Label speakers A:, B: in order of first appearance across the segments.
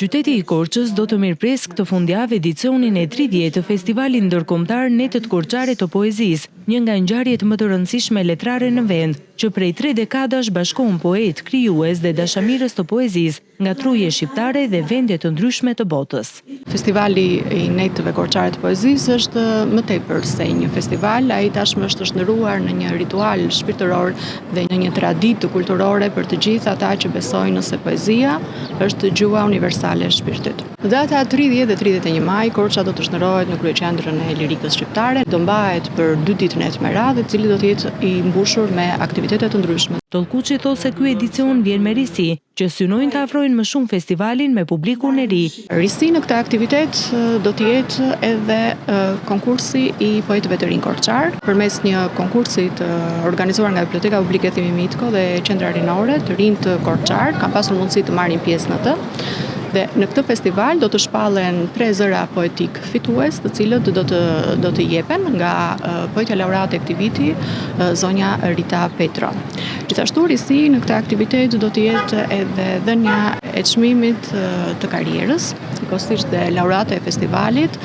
A: Qyteti i Korçës do të mirëpres këtë fundjavë edicionin e 30 të Festivalit Ndërkombëtar Netët Korçare të Poezisë, një nga ngjarjet më të rëndësishme letrare në vend, që prej 3 dekadash bashkon poet, krijues dhe dashamirës të poezisë nga truje shqiptare dhe vende të ndryshme të botës.
B: Festivali i Netëve Korçare të Poezisë është më tepër se një festival, ai tashmë është shndërruar në një ritual shpirtëror dhe në një traditë kulturore për të gjithë ata që besojnë se poezia është gjua universale e shpirtit. Data 30 dhe 31 maj, Korça do të shndërrohet në kryeqendrën e lirikës shqiptare, do mbahet për 2 ditë net me radhë, i cili do të jetë i mbushur me aktivitete të ndryshme.
A: Tollkuçi thosë se ky edicion vjen me risi, që synojnë të afrojnë më shumë festivalin me publikun e ri.
B: Risi në këtë aktivitet do të jetë edhe konkursi i poetëve të rinj korçar, përmes një konkursi të organizuar nga Biblioteka Publike Thimi Mitko dhe Qendra Rinore të rinj të Korçar, kanë pasur mundësi të marrin pjesë në të. Dhe në këtë festival do të shpallen 3 zëra poetik fitues, të cilët do të jepen nga poetja laureate e këtij viti, zonja Rita Petro. Gjithashtu risi në këtë aktivitet do të jetë edhe dhënia e çmimit të karrierës, njëkohësisht dhe laureate e festivalit,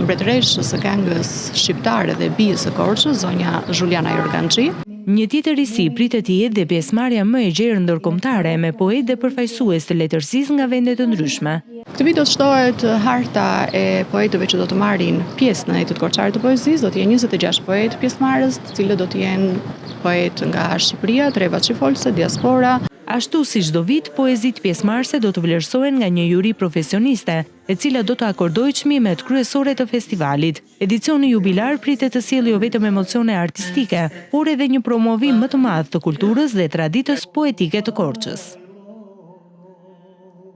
B: mbretëreshës së këngës shqiptare dhe bijës së Korçës, zonja Juliana Jorganxhi.
A: Një tjetër risi pritet të jetë dhe pjesëmarrja më e gjerë ndërkombëtare me poetë dhe përfaqësues të letërsisë nga vende të ndryshme.
B: Këtë vit do të shtohet harta e poetëve që do të marrin pjesë në Netët Korçare të Poezisë, do të jenë 26 poetë pjesëmarrës, të cilët do të jenë poetë nga Shqipëria, Treva Çifolse, diaspora.
A: Ashtu si çdo vit, poezitë pjesëmarrëse do të vlerësohen nga një juri profesioniste, e cila do të akordojë çmimet kryesore të festivalit. Edicioni jubilar pritet të sjellë jo vetëm emocione artistike, por edhe një promovim më të madh të kulturës dhe traditës poetike të Korçës.